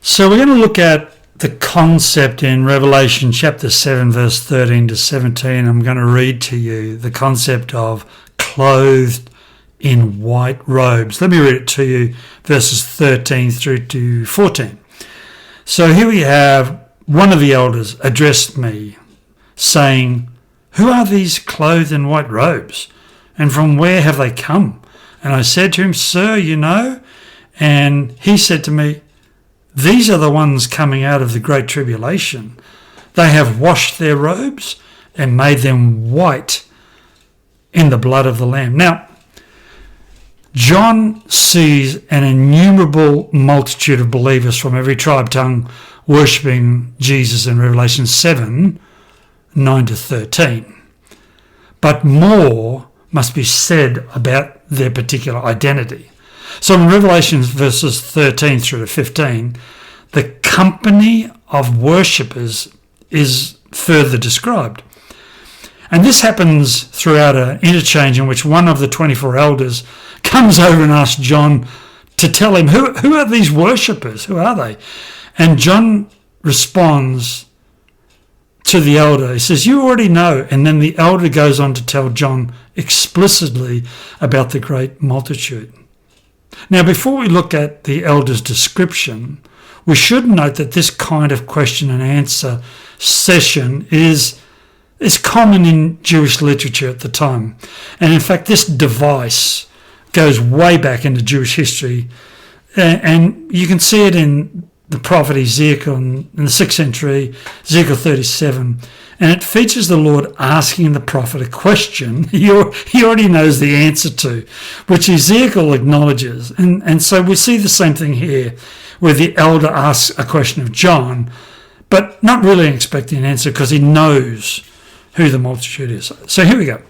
So we're going to look at the concept in Revelation chapter 7, verse 13 to 17. I'm going to read to you the concept of clothed in white robes. Let me read it to you, verses 13 through to 14. So here we have one of the elders addressed me, saying, "Who are these clothed in white robes, and from where have they come?" And I said to him, "Sir, you know?" And he said to me, "These are the ones coming out of the great tribulation. They have washed their robes and made them white in the blood of the Lamb." Now, John sees an innumerable multitude of believers from every tribe, tongue, worshipping Jesus in Revelation 7, 9 to 13. But more must be said about their particular identity. So in Revelation verses 13 through to 15, the company of worshippers is further described. And this happens throughout an interchange in which one of the 24 elders comes over and asks John to tell him, who are these worshippers? Who are they? And John responds to the elder. He says, "You already know." And then the elder goes on to tell John explicitly about the great multitude. Now, before we look at the elder's description, we should note that this kind of question and answer session is common in Jewish literature at the time. And in fact, this device goes way back into Jewish history. And you can see it in the prophet Ezekiel in the 6th century, Ezekiel 37. And it features the Lord asking the prophet a question he already knows the answer to, which Ezekiel acknowledges. And so we see the same thing here, where the elder asks a question of John, but not really expecting an answer because he knows who the multitude is. So here we go.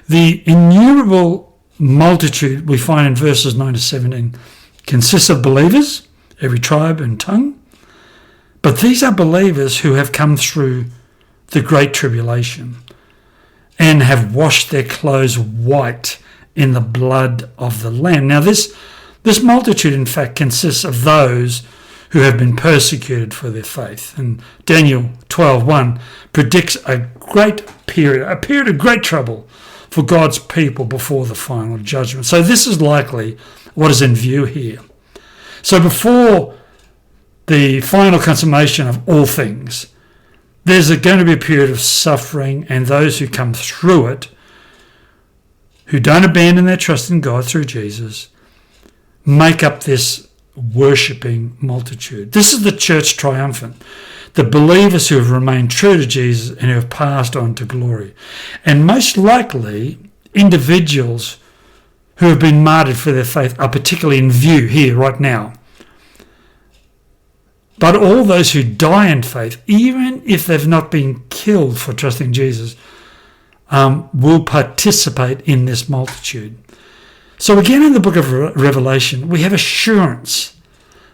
The innumerable multitude we find in verses 9 to 17 consists of believers, every tribe and tongue. But these are believers who have come through the great tribulation and have washed their clothes white in the blood of the Lamb. Now this multitude, in fact, consists of those who have been persecuted for their faith. And Daniel 12:1 predicts a period of great trouble for God's people before the final judgment. So this is likely what is in view here. So before the final consummation of all things, there's going to be a period of suffering, and those who come through it, who don't abandon their trust in God through Jesus, make up this worshipping multitude. This is the church triumphant, the believers who have remained true to Jesus and who have passed on to glory. And most likely, individuals who have been martyred for their faith are particularly in view here right now. But all those who die in faith, even if they've not been killed for trusting Jesus, will participate in this multitude. So again, in the book of Revelation, we have assurance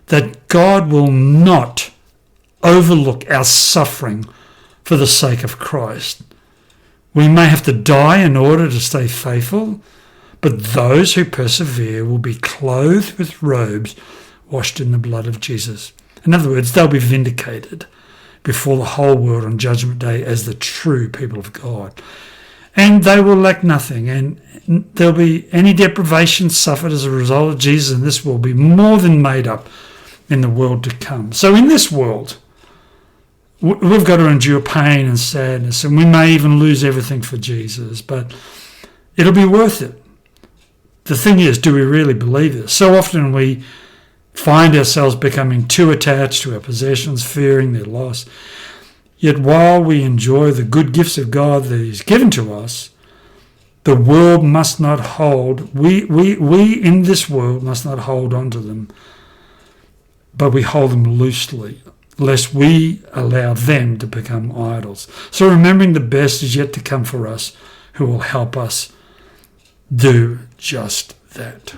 that God will not overlook our suffering for the sake of Christ. We may have to die in order to stay faithful, but those who persevere will be clothed with robes washed in the blood of Jesus. In other words, they'll be vindicated before the whole world on Judgment Day as the true people of God. And they will lack nothing, and there'll be any deprivation suffered as a result of Jesus, and this will be more than made up in the world to come. So in this world, we've got to endure pain and sadness, and we may even lose everything for Jesus, but it'll be worth it. The thing is, do we really believe this? So often we find ourselves becoming too attached to our possessions, fearing their loss. Yet while we enjoy the good gifts of God that He's given to us, the world must not hold, we in this world must not hold on to them, but we hold them loosely, lest we allow them to become idols. So remembering the best is yet to come for us, who will help us do just that.